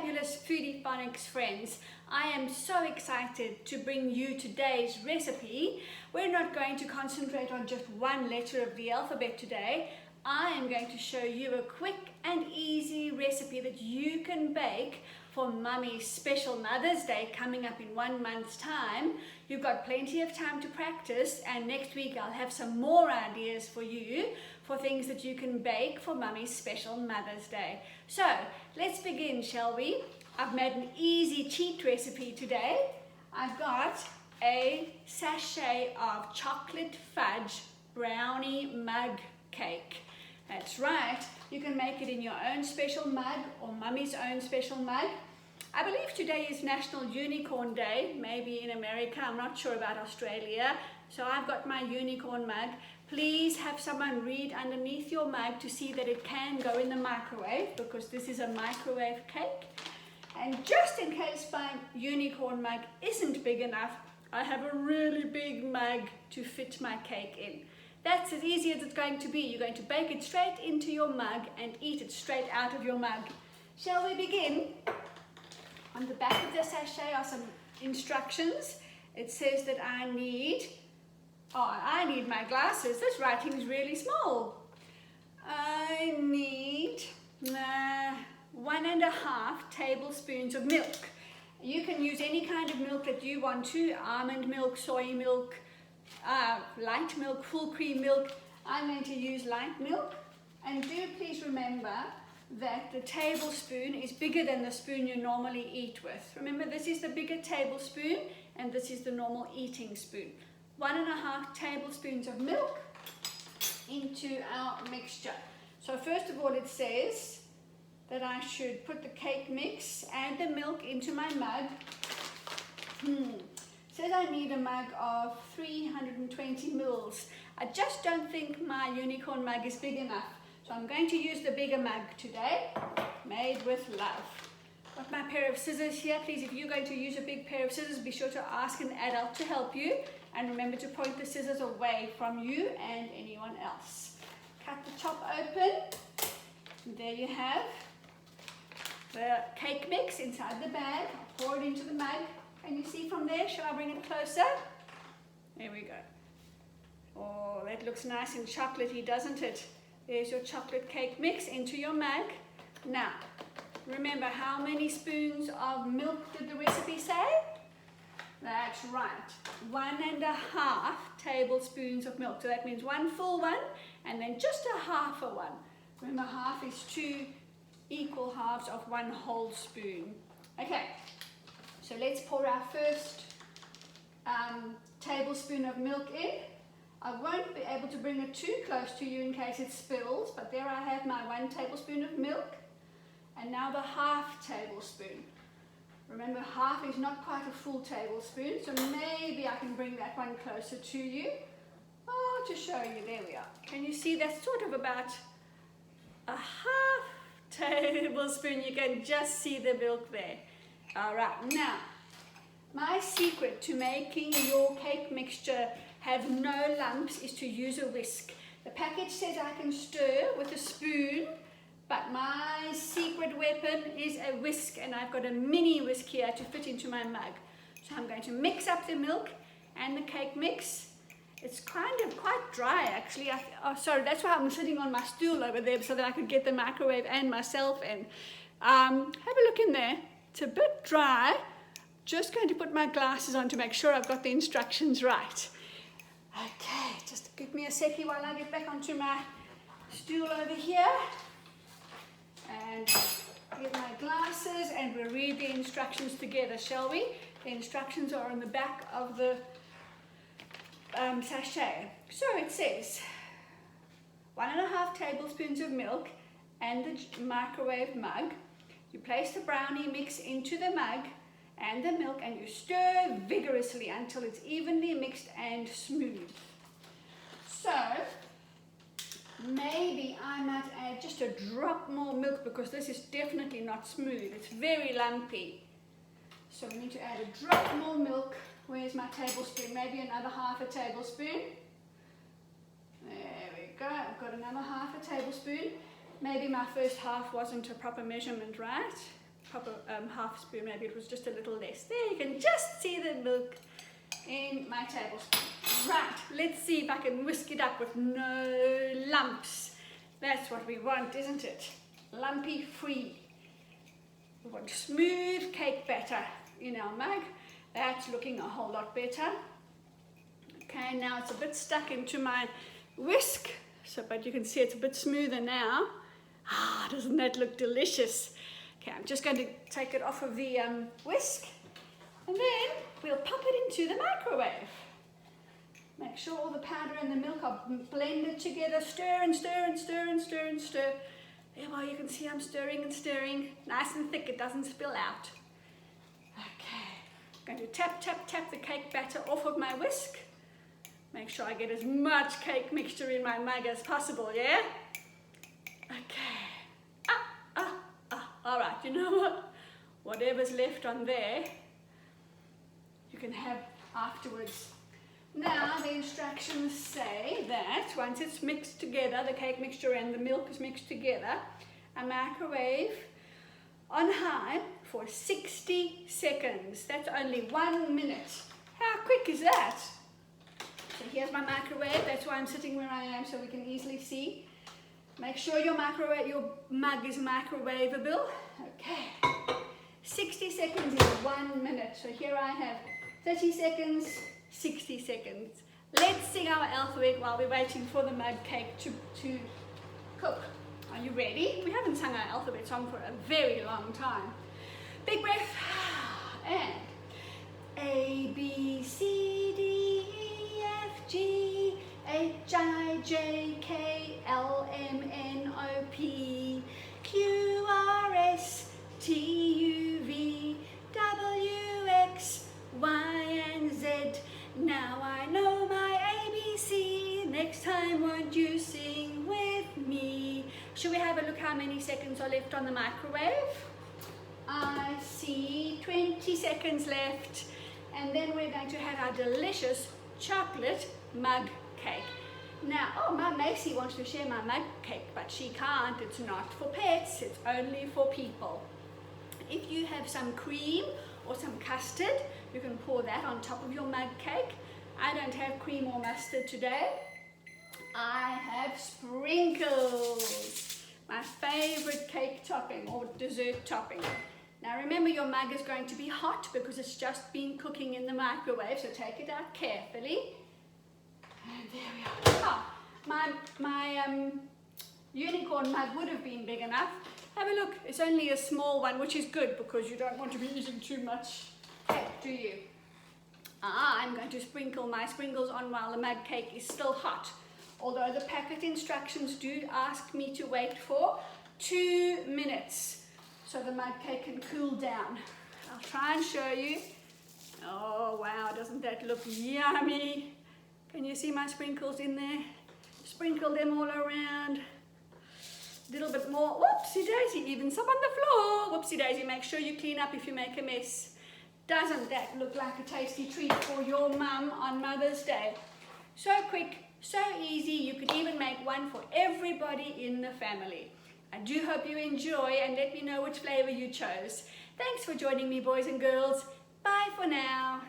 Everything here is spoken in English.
fabulous Foodie Phonics friends. I am so excited to bring you today's recipe. We're not going to concentrate on just one letter of the alphabet today. I am going to show you a quick and easy recipe that you can bake for Mummy's special Mother's Day coming up in 1 month's time. You've got plenty of time to practice, and next week I'll have some more ideas for you for things that you can bake for Mummy's special Mother's Day. So let's begin, shall we? I've made an easy cheat recipe today. I've got a sachet of chocolate fudge brownie mug cake. That's right, you can make it in your own special mug or Mummy's own special mug. I believe today is National Unicorn Day, maybe in America, I'm not sure about Australia. So I've got my unicorn mug. Please have someone read underneath your mug to see that it can go in the microwave, because this is a microwave cake. And just in case my unicorn mug isn't big enough, I have a really big mug to fit my cake in. That's as easy as it's going to be. You're going to bake it straight into your mug and eat it straight out of your mug. Shall we begin? On the back of the sachet are some instructions. It says that I need my glasses. This writing is really small. I need 1.5 tablespoons of milk. You can use any kind of milk that you want to, almond milk, soy milk, light milk, full cream milk. I'm going to use light milk. And do please remember that the tablespoon is bigger than the spoon you normally eat with. Remember, this is the bigger tablespoon and this is the normal eating spoon. 1.5 tablespoons of milk into our mixture. So first of all, it says that I should put the cake mix and the milk into my mug. It says I need a mug of 320 mils. I just don't think my unicorn mug is big enough. So I'm going to use the bigger mug today, made with love. Got my pair of scissors here. Please, if you're going to use a big pair of scissors, be sure to ask an adult to help you. And remember to point the scissors away from you and anyone else. Cut the top open. And there you have the cake mix inside the bag. I'll pour it into the mug. Can you see from there? Shall I bring it closer? There we go. Oh, that looks nice and chocolatey, doesn't it? There's your chocolate cake mix into your mug. Now, remember, how many spoons of milk did the recipe say? That's right, 1.5 tablespoons of milk. So that means 1 full one and then just a half a one. Remember, half is 2 equal halves of 1 whole spoon. Okay, so let's pour our first tablespoon of milk in. I won't be able to bring it too close to you in case it spills, but there I have my 1 tablespoon of milk. And now the half tablespoon. Remember, half is not quite a full tablespoon, so maybe I can bring that one closer to you. Oh, to show you, there we are. Can you see that's sort of about a half tablespoon? You can just see the milk there. All right, now, my secret to making your cake mixture have no lumps is to use a whisk. The package says I can stir with a spoon, but my secret weapon is a whisk, and I've got a mini whisk here to fit into my mug. So I'm going to mix up the milk and the cake mix. It's kind of quite dry, actually. Sorry, that's why I'm sitting on my stool over there, so that I could get the microwave and myself in. Have a look in there. It's a bit dry. Just going to put my glasses on to make sure I've got the instructions right. Okay, just give me a second while I get back onto my stool over here. And get my glasses, and we'll read the instructions together, shall we? The instructions are on the back of the sachet. So it says 1.5 tablespoons of milk and the microwave mug. You place the brownie mix into the mug and the milk, and you stir vigorously until it's evenly mixed and smooth. So maybe I might add just a drop more milk, because this is definitely not smooth. It's very lumpy. So we need to add a drop more milk. Where's my tablespoon? Maybe another half a tablespoon. There we go. I've got another half a tablespoon. Maybe my first half wasn't a proper measurement, right? proper half spoon, maybe it was just a little less. There, you can just see the milk in my tablespoon. Right, let's see if I can whisk it up with no lumps. That's what we want, isn't it? Lumpy free. We want smooth cake batter in our mug. That's looking a whole lot better. Okay, now it's a bit stuck into my whisk, but you can see it's a bit smoother now. Ah, doesn't that look delicious? Okay, I'm just going to take it off of the whisk, and then we'll pop it into the microwave. Make sure all the powder and the milk are blended together. Stir and stir and stir and stir and stir. There, well, you can see I'm stirring and stirring. Nice and thick, it doesn't spill out. Okay, I'm going to tap, tap, tap the cake batter off of my whisk. Make sure I get as much cake mixture in my mug as possible, yeah? Okay. All right, you know what? Whatever's left on there, you can have afterwards. Now, the instructions say that once it's mixed together, the cake mixture and the milk is mixed together, a microwave on high for 60 seconds. That's only 1 minute. How quick is that? So here's my microwave. That's why I'm sitting where I am, so we can easily see. Make sure your mug is microwavable. Okay. 60 seconds is 1 minute. So here I have 30 seconds, 60 seconds. Let's sing our alphabet while we're waiting for the mug cake to cook. Are you ready? We haven't sung our alphabet song for a very long time. Big breath. And A, B, C, D, E, F, G, H, I, J, K, L, M, N, O, P, Q, R, S, T, U, V, W, X, Y, and Z. Now I know my ABC. Next time won't you sing with me? Should we have a look how many seconds are left on the microwave? I see 20 seconds left. And then we're going to have our delicious chocolate mug cake. Now, oh, my Macy wants to share my mug cake, but she can't. It's not for pets, it's only for people. If you have some cream or some custard, you can pour that on top of your mug cake. I don't have cream or mustard today. I have sprinkles, my favorite cake topping or dessert topping. Now remember, your mug is going to be hot because it's just been cooking in the microwave, so take it out carefully. And there we are. Oh, my unicorn mug would have been big enough. Have a look, it's only a small one, which is good because you don't want to be eating too much cake, do you? I'm going to sprinkle my sprinkles on while the mug cake is still hot. Although the packet instructions do ask me to wait for 2 minutes so the mug cake can cool down. I'll try and show you. Oh wow, doesn't that look yummy? Can you see my sprinkles in there? Sprinkle them all around. A little bit more. Whoopsie daisy, even some on the floor. Whoopsie daisy, make sure you clean up if you make a mess. Doesn't that look like a tasty treat for your mum on Mother's Day? So quick, so easy, you could even make one for everybody in the family. I do hope you enjoy and let me know which flavor you chose. Thanks for joining me, boys and girls. Bye for now.